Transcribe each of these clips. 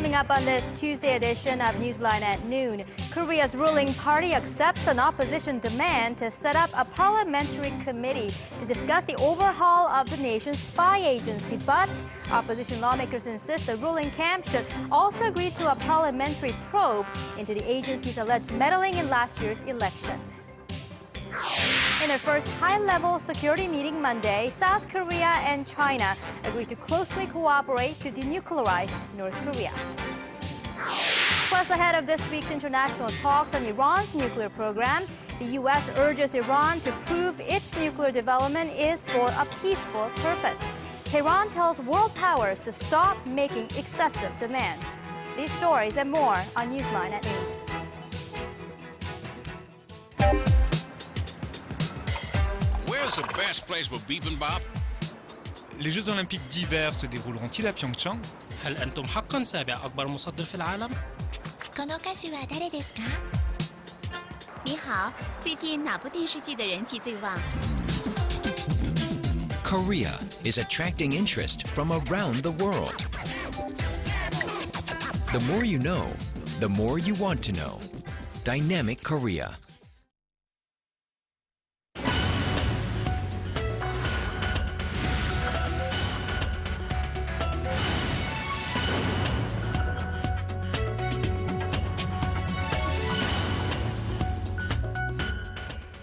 Coming up on this Tuesday edition of Newsline at noon, Korea's ruling party accepts an opposition demand to set up a parliamentary committee to discuss the overhaul of the nation's spy agency. But opposition lawmakers insist the ruling camp should also agree to a parliamentary probe into the agency's alleged meddling in last year's election. In their first high-level security meeting Monday, South Korea and China agreed to closely cooperate to denuclearize North Korea. Plus, ahead of this week's international talks on Iran's nuclear program, the U.S. urges Iran to prove its nuclear development is for a peaceful purpose. Tehran tells world powers to stop making excessive demands. These stories and more on Newsline at noon. Where's the best place for bibimbap? Les Jeux Olympiques d'hiver se dérouleront-ils à Pyeongchang? هل أنتم حقاً سابع أكبر مصدر في العالم؟ この歌手は誰ですか？你好，最近哪部电视剧的人气最旺？ Korea is attracting interest from around the world. The more you know, the more you want to know. Dynamic Korea.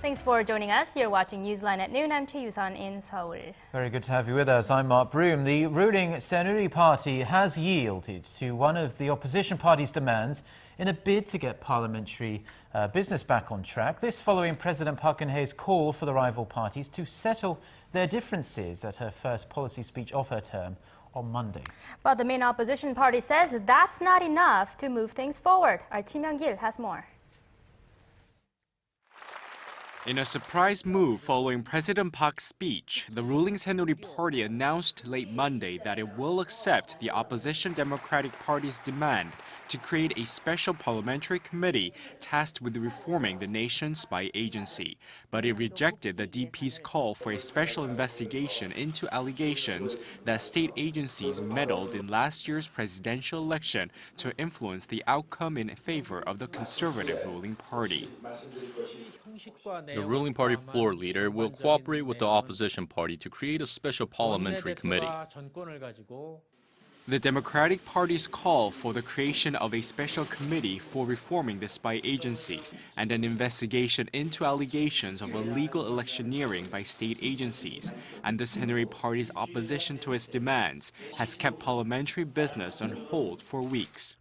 Thanks for joining us. You're watching Newsline at noon. I'm Chae Yusan in Seoul. Very good to have you with us. I'm Mark Broom. The ruling Saenuri Party has yielded to one of the opposition party's demands in a bid to get parliamentary business back on track. This following President Park Geun-hye's call for the rival parties to settle their differences at her first policy speech of her term on Monday. But the main opposition party says that's not enough to move things forward. Our Kim Young-gil has more. In a surprise move following President Park's speech, the ruling Saenuri Party announced late Monday that it will accept the opposition Democratic Party's demand to create a special parliamentary committee tasked with reforming the nation's spy agency. But it rejected the DP's call for a special investigation into allegations that state agencies meddled in last year's presidential election to influence the outcome in favor of the conservative ruling party. The ruling party floor leader will cooperate with the opposition party to create a special parliamentary committee. The Democratic Party's call for the creation of a special committee for reforming the spy agency and an investigation into allegations of illegal electioneering by state agencies and the Saenuri Party's opposition to its demands has kept parliamentary business on hold for weeks.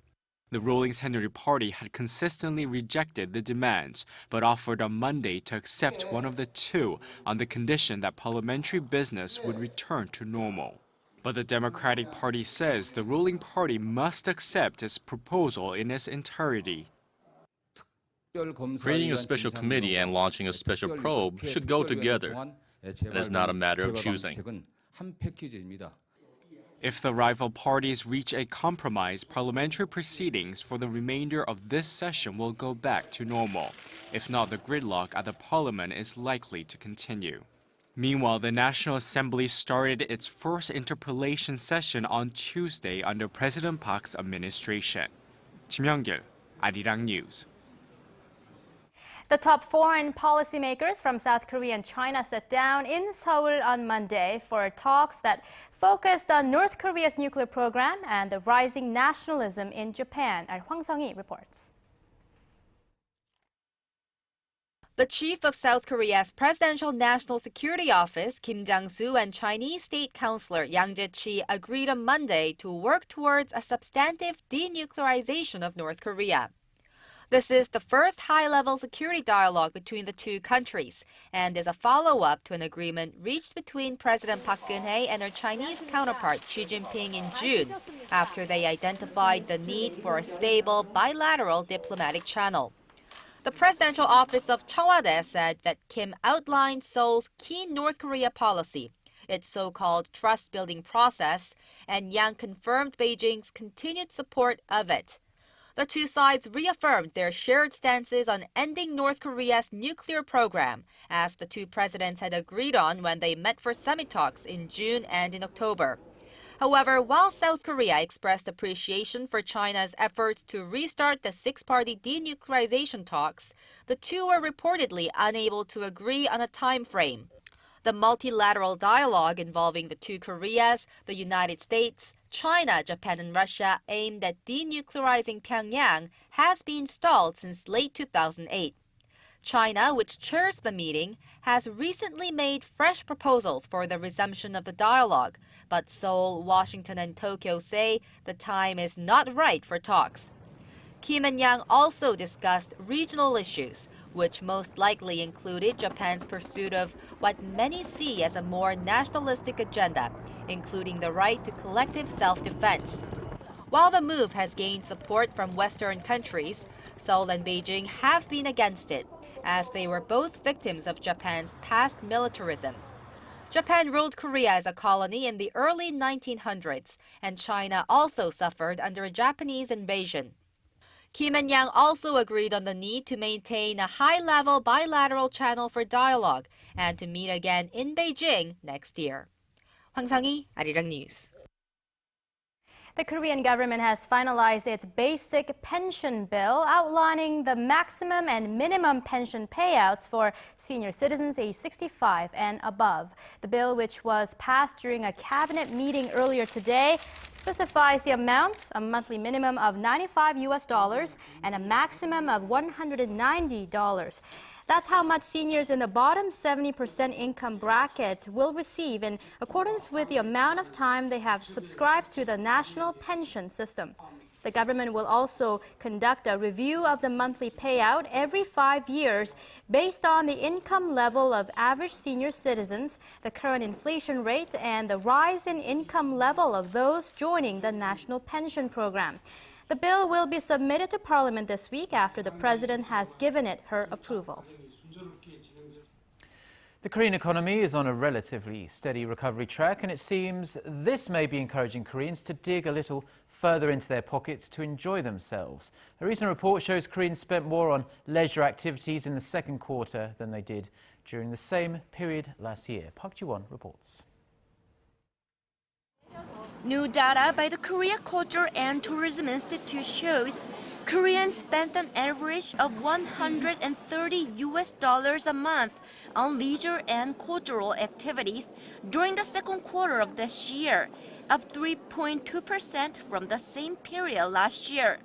The ruling Saenuri Party had consistently rejected the demands, but offered on Monday to accept one of the two on the condition that parliamentary business would return to normal. But the Democratic Party says the ruling party must accept its proposal in its entirety. Creating a special committee and launching a special probe should go together. It is not a matter of choosing. If the rival parties reach a compromise, parliamentary proceedings for the remainder of this session will go back to normal. If not, the gridlock at the parliament is likely to continue. Meanwhile, the National Assembly started its first interpellation session on Tuesday under President Park's administration. Kim Young-gil, Arirang News. The top foreign policymakers from South Korea and China sat down in Seoul on Monday for talks that focused on North Korea's nuclear program and the rising nationalism in Japan. Our Hwang Sung-hee reports. The chief of South Korea's Presidential National Security Office, Kim Jang-soo, and Chinese State Councilor Yang Jie-chi agreed on Monday to work towards a substantive denuclearization of North Korea. This is the first high-level security dialogue between the two countries and is a follow-up to an agreement reached between President Park Geun-hye and her Chinese counterpart Xi Jinping in June after they identified the need for a stable bilateral diplomatic channel. The presidential office of Cheongwade said that Kim outlined Seoul's key North Korea policy, its so-called trust-building process, and Yang confirmed Beijing's continued support of it. The two sides reaffirmed their shared stances on ending North Korea's nuclear program, as the two presidents had agreed on when they met for summit talks in June and in October. However, while South Korea expressed appreciation for China's efforts to restart the six-party denuclearization talks, the two were reportedly unable to agree on a time frame. The multilateral dialogue involving the two Koreas, the United States, China, Japan, and Russia aimed at denuclearizing Pyongyang has been stalled since late 2008. China, which chairs the meeting, has recently made fresh proposals for the resumption of the dialogue, but Seoul, Washington, and Tokyo say the time is not right for talks. Kim and Yang also discussed regional issues, which most likely included Japan's pursuit of what many see as a more nationalistic agenda, including the right to collective self-defense. While the move has gained support from Western countries, Seoul and Beijing have been against it, as they were both victims of Japan's past militarism. Japan ruled Korea as a colony in the early 1900s, and China also suffered under a Japanese invasion. Kim and Yang also agreed on the need to maintain a high-level bilateral channel for dialogue and to meet again in Beijing next year. 황상희, Arirang News. The Korean government has finalized its basic pension bill outlining the maximum and minimum pension payouts for senior citizens aged 65 and above. The bill, which was passed during a cabinet meeting earlier today, specifies the amounts, a monthly minimum of $95 and a maximum of $190. That's how much seniors in the bottom 70% income bracket will receive in accordance with the amount of time they have subscribed to the national pension system. The government will also conduct a review of the monthly payout every 5 years based on the income level of average senior citizens, the current inflation rate, and the rise in income level of those joining the national pension program. The bill will be submitted to Parliament this week after the President has given it her approval. The Korean economy is on a relatively steady recovery track, and it seems this may be encouraging Koreans to dig a little further into their pockets to enjoy themselves. A recent report shows Koreans spent more on leisure activities in the second quarter than they did during the same period last year. Park Ji-won reports. New data by the Korea Culture and Tourism Institute shows Koreans spent an average of $130 a month on leisure and cultural activities during the second quarter of this year, up 3.2% from the same period last year.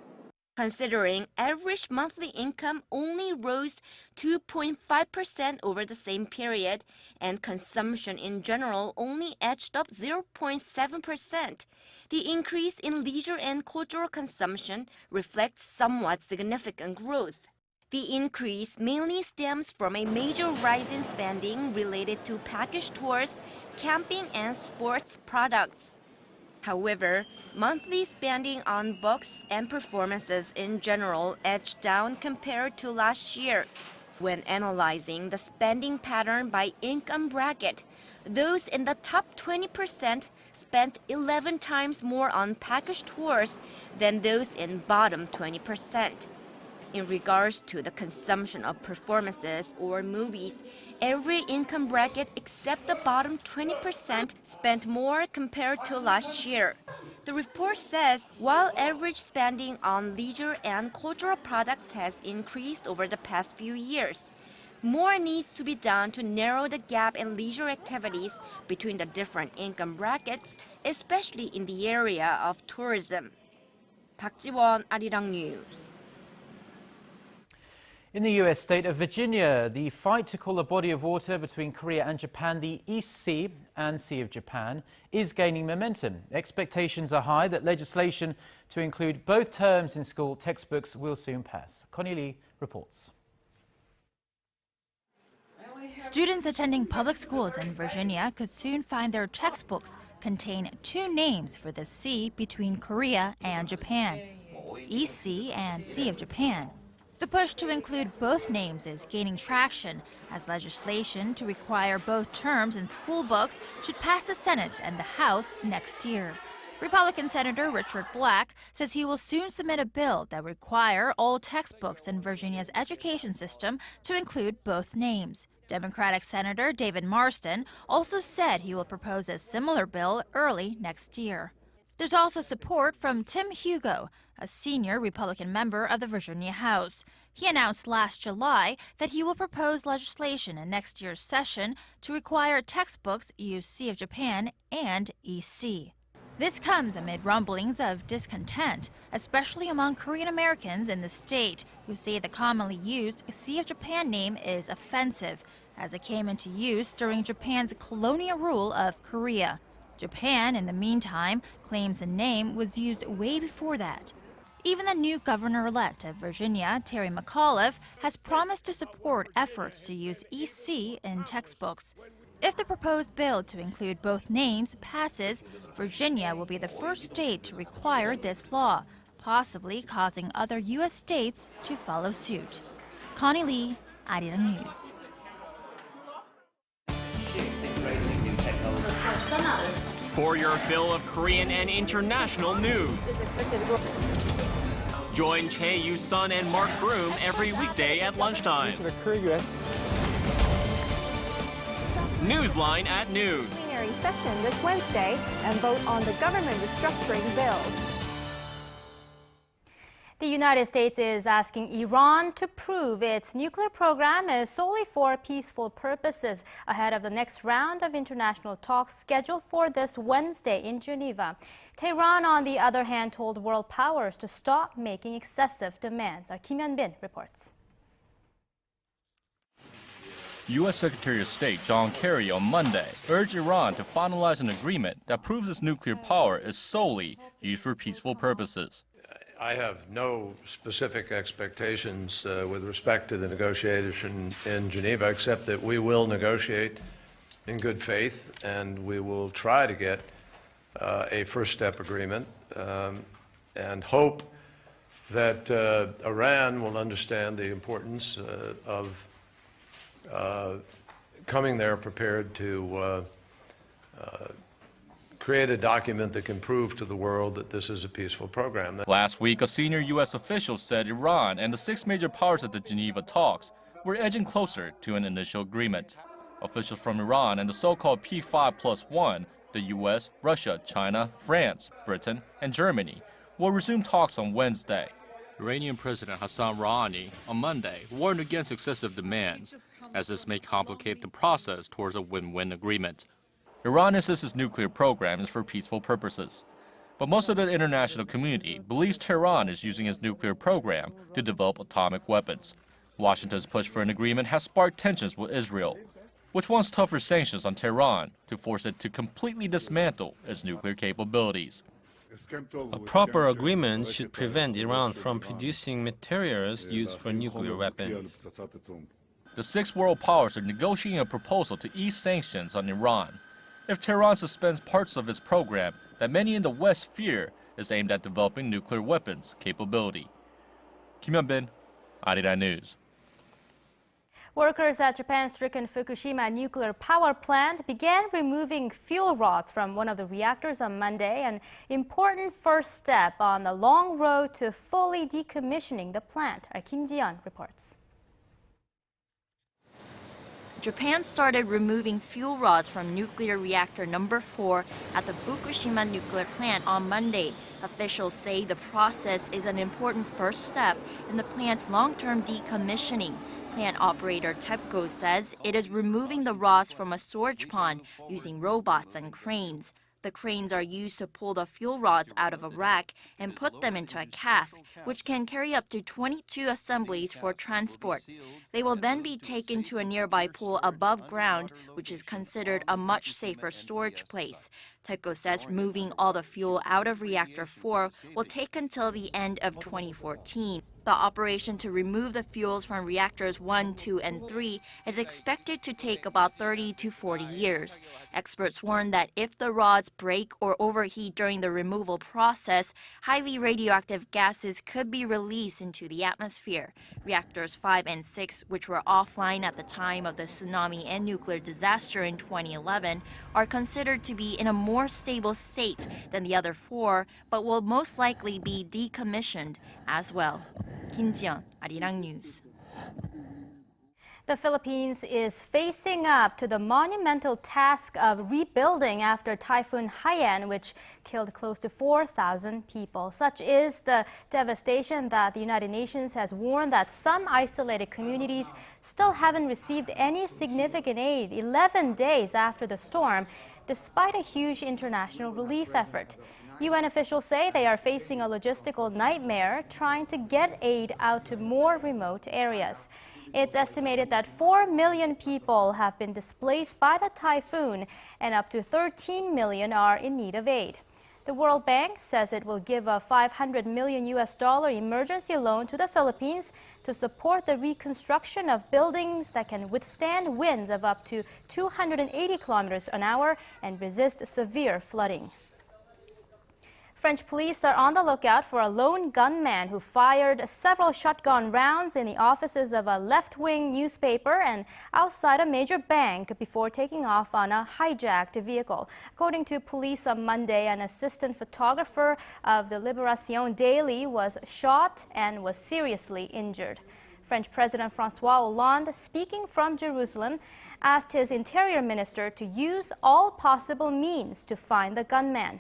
Considering average monthly income only rose 2.5% over the same period, and consumption in general only edged up 0.7%, the increase in leisure and cultural consumption reflects somewhat significant growth. The increase mainly stems from a major rise in spending related to package tours, camping, and sports products. However, monthly spending on books and performances in general edged down compared to last year. When analyzing the spending pattern by income bracket, those in the top 20% spent 11 times more on package tours than those in bottom 20%. In regards to the consumption of performances or movies, every income bracket except the bottom 20% spent more compared to last year. The report says while average spending on leisure and cultural products has increased over the past few years, more needs to be done to narrow the gap in leisure activities between the different income brackets, especially in the area of tourism. Park Ji-won, Arirang News. In the U.S. state of Virginia, the fight to call a body of water between Korea and Japan the East Sea and Sea of Japan is gaining momentum. Expectations are high that legislation to include both terms in school textbooks will soon pass. Connie Lee reports. Students attending public schools in Virginia could soon find their textbooks contain two names for the sea between Korea and Japan, East Sea and Sea of Japan. The push to include both names is gaining traction as legislation to require both terms in school books should pass the Senate and the House next year. Republican Senator Richard Black says he will soon submit a bill that require all textbooks in Virginia's education system to include both names. Democratic Senator David Marston also said he will propose a similar bill early next year. There's also support from Tim Hugo, a senior Republican member of the Virginia House. He announced last July that he will propose legislation in next year's session to require textbooks use C of Japan and EC. This comes amid rumblings of discontent, especially among Korean Americans in the state, who say the commonly used C of Japan name is offensive, as it came into use during Japan's colonial rule of Korea. Japan, in the meantime, claims the name was used way before that. Even the new governor-elect of Virginia, Terry McAuliffe, has promised to support efforts to use EC in textbooks. If the proposed bill to include both names passes, Virginia will be the first state to require this law, possibly causing other U.S. states to follow suit. Connie Lee, Arirang News. For your fill of Korean and international news, join Chae Yu-sun and Mark Broom every weekday at lunchtime. Newsline at noon. Plenary session this Wednesday and vote on the government restructuring bills. The United States is asking Iran to prove its nuclear program is solely for peaceful purposes ahead of the next round of international talks scheduled for this Wednesday in Geneva. Tehran, on the other hand, told world powers to stop making excessive demands. Our Kim Hyun-bin reports. U.S. Secretary of State John Kerry on Monday urged Iran to finalize an agreement that proves its nuclear power is solely used for peaceful purposes. I have no specific expectations with respect to the negotiation in Geneva, except that we will negotiate in good faith and we will try to get a first step agreement and hope that Iran will understand the importance of coming there prepared to create a document that can prove to the world that this is a peaceful program. Last week, a senior U.S. official said Iran and the 6 major powers at the Geneva talks were edging closer to an initial agreement. Officials from Iran and the so-called P5+1, the U.S., Russia, China, France, Britain, and Germany, will resume talks on Wednesday. Iranian President Hassan Rouhani on Monday warned against excessive demands, as this may complicate the process towards a win-win agreement. Iran insists its nuclear program is for peaceful purposes. But most of the international community believes Tehran is using its nuclear program to develop atomic weapons. Washington's push for an agreement has sparked tensions with Israel, which wants tougher sanctions on Tehran to force it to completely dismantle its nuclear capabilities. A proper agreement should prevent Iran from producing materials used for nuclear weapons. The 6 world powers are negotiating a proposal to ease sanctions on Iran if Tehran suspends parts of its program that many in the West fear is aimed at developing nuclear weapons capability. Kim Hyun-bin, Arirang News. Workers at Japan's stricken Fukushima nuclear power plant began removing fuel rods from one of the reactors on Monday, an important first step on the long road to fully decommissioning the plant. Our Kim Ji-yeon reports. Japan started removing fuel rods from nuclear reactor number 4 at the Fukushima nuclear plant on Monday. Officials say the process is an important first step in the plant's long-term decommissioning. Plant operator TEPCO says it is removing the rods from a storage pond using robots and cranes. The cranes are used to pull the fuel rods out of a rack and put them into a cask, which can carry up to 22 assemblies for transport. They will then be taken to a nearby pool above ground, which is considered a much safer storage place. TEPCO says moving all the fuel out of Reactor 4 will take until the end of 2014. The operation to remove the fuels from reactors 1, 2, and 3 is expected to take about 30 to 40 years. Experts warn that if the rods break or overheat during the removal process, highly radioactive gases could be released into the atmosphere. Reactors 5 and 6, which were offline at the time of the tsunami and nuclear disaster in 2011, are considered to be in a more more stable state than the other 4, but will most likely be decommissioned as well. Kim Ji-yeon, Arirang News. The Philippines is facing up to the monumental task of rebuilding after Typhoon Haiyan, which killed close to 4,000 people. Such is the devastation that the United Nations has warned that some isolated communities still haven't received any significant aid 11 days after the storm, despite a huge international relief effort. UN officials say they are facing a logistical nightmare trying to get aid out to more remote areas. It's estimated that 4 million people have been displaced by the typhoon and up to 13 million are in need of aid. The World Bank says it will give a $500 million emergency loan to the Philippines to support the reconstruction of buildings that can withstand winds of up to 280 kilometers an hour and resist severe flooding. French police are on the lookout for a lone gunman who fired several shotgun rounds in the offices of a left-wing newspaper and outside a major bank before taking off on a hijacked vehicle. According to police on Monday, an assistant photographer of the Libération Daily was shot and was seriously injured. French President François Hollande, speaking from Jerusalem, asked his interior minister to use all possible means to find the gunman.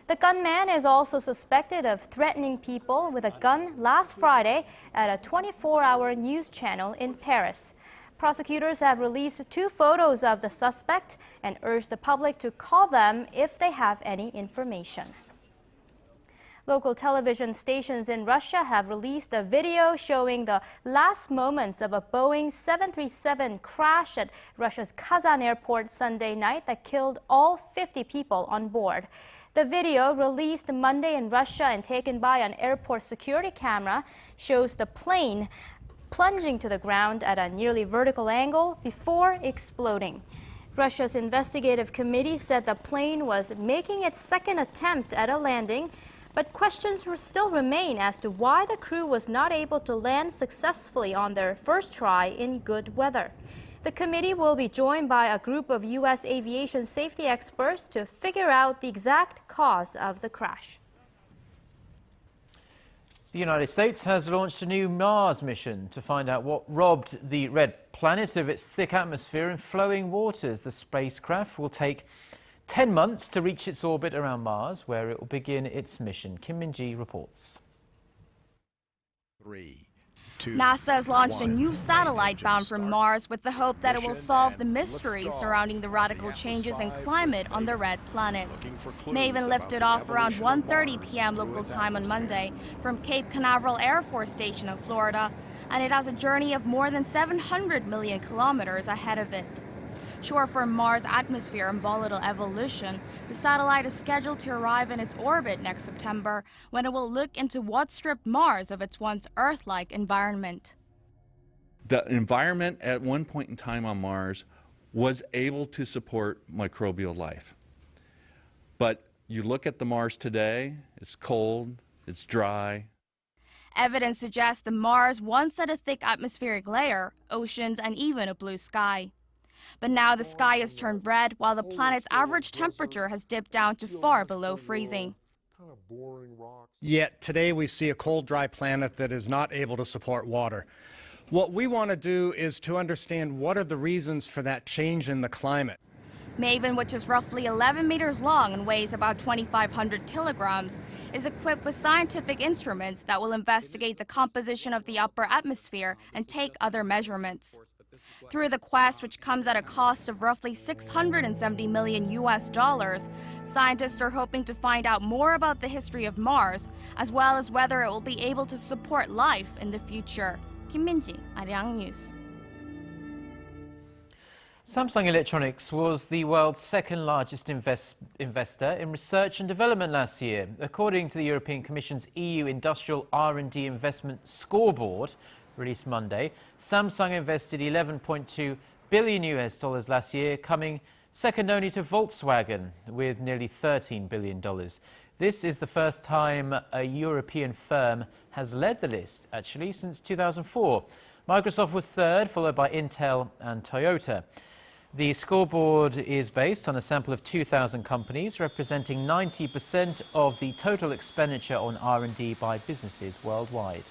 The gunman is also suspected of threatening people with a gun last Friday at a 24-hour news channel in Paris. Prosecutors have released 2 photos of the suspect and urged the public to call them if they have any information. Local television stations in Russia have released a video showing the last moments of a Boeing 737 crash at Russia's Kazan airport Sunday night that killed all 50 people on board. The video, released Monday in Russia and taken by an airport security camera, shows the plane plunging to the ground at a nearly vertical angle before exploding. Russia's investigative committee said the plane was making its second attempt at a landing, but questions still remain as to why the crew was not able to land successfully on their first try in good weather. The committee will be joined by a group of U.S. aviation safety experts to figure out the exact cause of the crash. The United States has launched a new Mars mission to find out what robbed the red planet of its thick atmosphere and flowing waters. The spacecraft will take 10 months to reach its orbit around Mars, where it will begin its mission. Kim Min-ji reports. NASA has launched a new satellite bound for Mars with the hope that it will solve the mystery surrounding the radical changes in climate on the red planet. Maven lifted off around 1:30 p.m. local time on Monday from Cape Canaveral Air Force Station in Florida, and it has a journey of more than 700 million kilometers ahead of it. Short for Mars' atmosphere and volatile evolution, the satellite is scheduled to arrive in its orbit next September, when it will look into what stripped Mars of its once Earth-like environment. The environment at one point in time on Mars was able to support microbial life. But you look at the Mars today, it's cold, it's dry. Evidence suggests the Mars once had a thick atmospheric layer, oceans, and even a blue sky. But now the sky has turned red, while the planet's average temperature has dipped down to far below freezing. Yet today we see a cold, dry planet that is not able to support water. What we want to do is to understand what are the reasons for that change in the climate. Maven, which is roughly 11 meters long and weighs about 2,500 kilograms, is equipped with scientific instruments that will investigate the composition of the upper atmosphere and take other measurements. Through the quest, which comes at a cost of roughly $670 million, scientists are hoping to find out more about the history of Mars, as well as whether it will be able to support life in the future. Kim Min-ji, Arirang News. Samsung Electronics was the world's second largest investor in research and development last year. According to the European Commission's EU Industrial R&D Investment Scoreboard, released Monday, Samsung invested $11.2 billion last year, coming second only to Volkswagen with nearly $13 billion. This is the first time a European firm has led the list, actually, since 2004. Microsoft was third, followed by Intel and Toyota. The scoreboard is based on a sample of 2,000 companies, representing 90% of the total expenditure on R&D by businesses worldwide.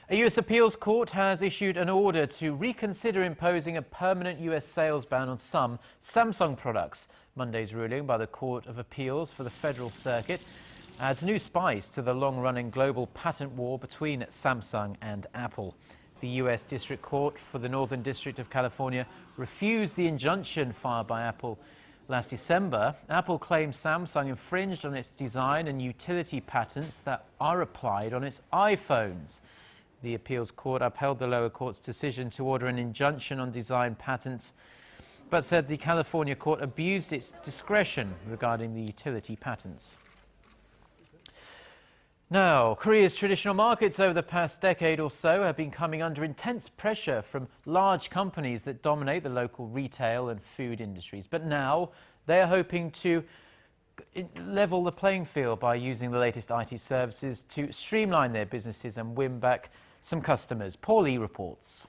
A U.S. appeals court has issued an order to reconsider imposing a permanent U.S. sales ban on some Samsung products. Monday's ruling by the Court of Appeals for the Federal Circuit adds new spice to the long-running global patent war between Samsung and Apple. The U.S. District Court for the Northern District of California refused the injunction filed by Apple last December. Apple claimed Samsung infringed on its design and utility patents that are applied on its iPhones. The appeals court upheld the lower court's decision to order an injunction on design patents, but said the California court abused its discretion regarding the utility patents. Now, Korea's traditional markets over the past decade or so have been coming under intense pressure from large companies that dominate the local retail and food industries. But now they are hoping to level the playing field by using the latest IT services to streamline their businesses and win back some customers. Paul Lee reports.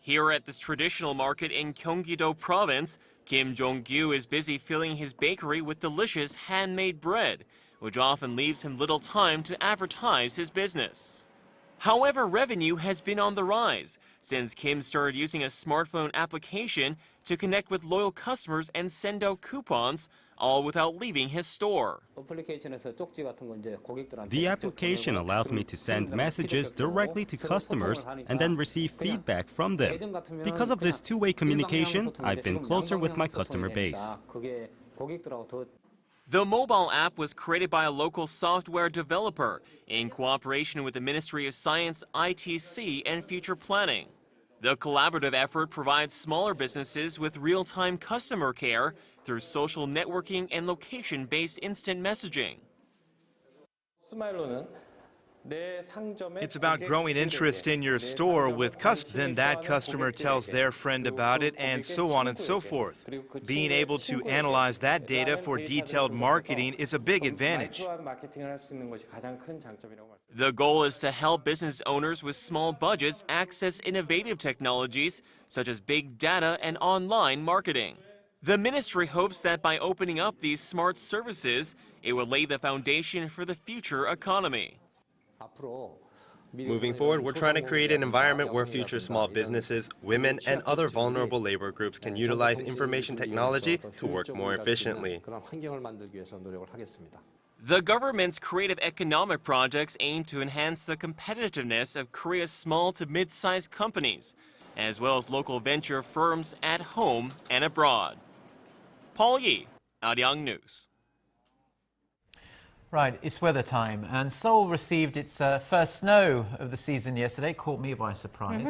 Here at this traditional market in Gyeonggi-do province, Kim Jong-gyu is busy filling his bakery with delicious handmade bread, which often leaves him little time to advertise his business. However, revenue has been on the rise since Kim started using a smartphone application to connect with loyal customers and send out coupons, all without leaving his store. The application allows me to send messages directly to customers and then receive feedback from them. Because of this two-way communication, I've been closer with my customer base. The mobile app was created by a local software developer in cooperation with the Ministry of Science, ITC, and Future Planning. The collaborative effort provides smaller businesses with real-time customer care through social networking and location-based instant messaging. It's about growing interest in your store with customers. Then that customer tells their friend about it, and so on and so forth. Being able to analyze that data for detailed marketing is a big advantage. The goal is to help business owners with small budgets access innovative technologies such as big data and online marketing. The ministry hopes that by opening up these smart services, it will lay the foundation for the future economy. Moving forward, we're trying to create an environment where future small businesses, women, and other vulnerable labor groups can utilize information technology to work more efficiently. The government's creative economic projects aim to enhance the competitiveness of Korea's small to mid-sized companies, as well as local venture firms at home and abroad. Paul Yi, Arirang News. Right, it's weather time, and Seoul received its first snow of the season yesterday. Caught me by surprise.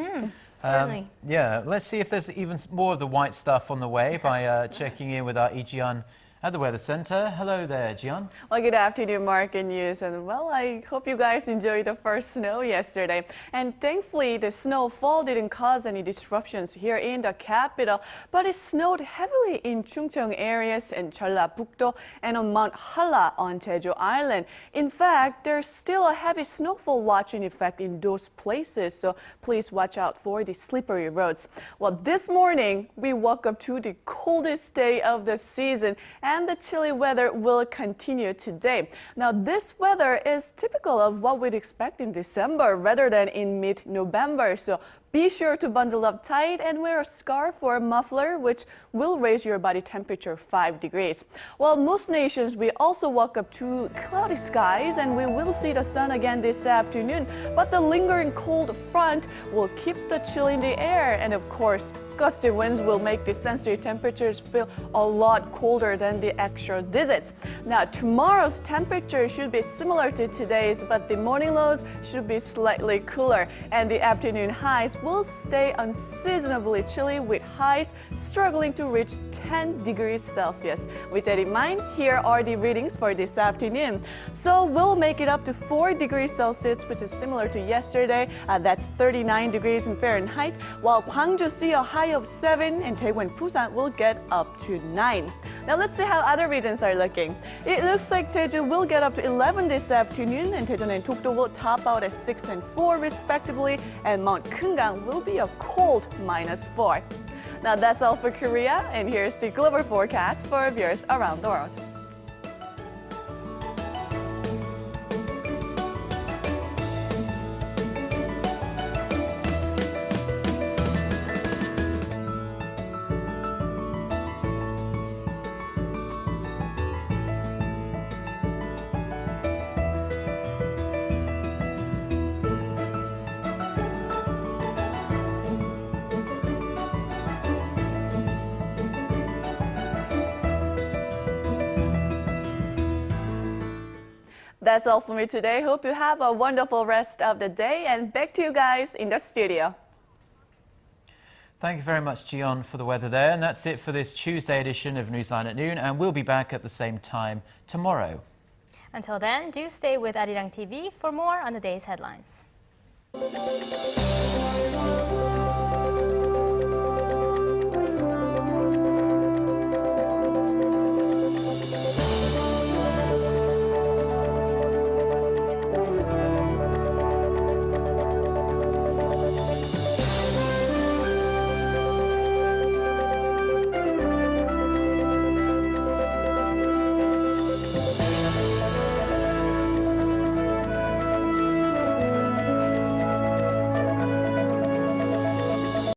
Certainly. Yeah, let's see if there's even more of the white stuff on the way by checking in with our Lee Ji-yeon at the Weather Center. Hello there, Ji-yeon. Well, good afternoon, Mark and News. And well, I hope you guys enjoyed the first snow yesterday. And thankfully, the snowfall didn't cause any disruptions here in the capital. But it snowed heavily in Chungcheong areas and Jeollabuk-do and on Mount Halla on Jeju Island. In fact, there's still a heavy snowfall watch in effect in those places. So please watch out for the slippery roads. Well, this morning, we woke up to the coldest day of the season. And the chilly weather will continue today. Now, this weather is typical of what we'd expect in December rather than in mid-November. So be sure to bundle up tight and wear a scarf or a muffler, which will raise your body temperature 5 degrees. Well, most nations, we also woke up to cloudy skies and we will see the sun again this afternoon. But the lingering cold front will keep the chill in the air. And of course, gusty winds will make the sensory temperatures feel a lot colder than the actual digits. Now, tomorrow's temperature should be similar to today's, but the morning lows should be slightly cooler. And the afternoon highs will stay unseasonably chilly with highs struggling to reach 10 degrees Celsius. With that in mind, here are the readings for this afternoon. So we'll make it up to 4 degrees Celsius, which is similar to yesterday. That's 39 degrees in Fahrenheit, while Gwangju see a high of 7 and Daegu and Busan will get up to 9. Now let's see how other regions are looking. It looks like Jeju will get up to 11 this afternoon, and Daejeon and Dokdo will top out at 6 and 4 respectively, and Mount Keungang Arirang will be a cold -4. Now that's all for Korea, and here's the global forecast for viewers around the world. That's all for me today. Hope you have a wonderful rest of the day, and back to you guys in the studio. Thank you very much, Jion, for the weather there. And that's it for this Tuesday edition of Newsline at Noon, and we'll be back at the same time tomorrow. Until then, do stay with Arirang TV for more on the day's headlines.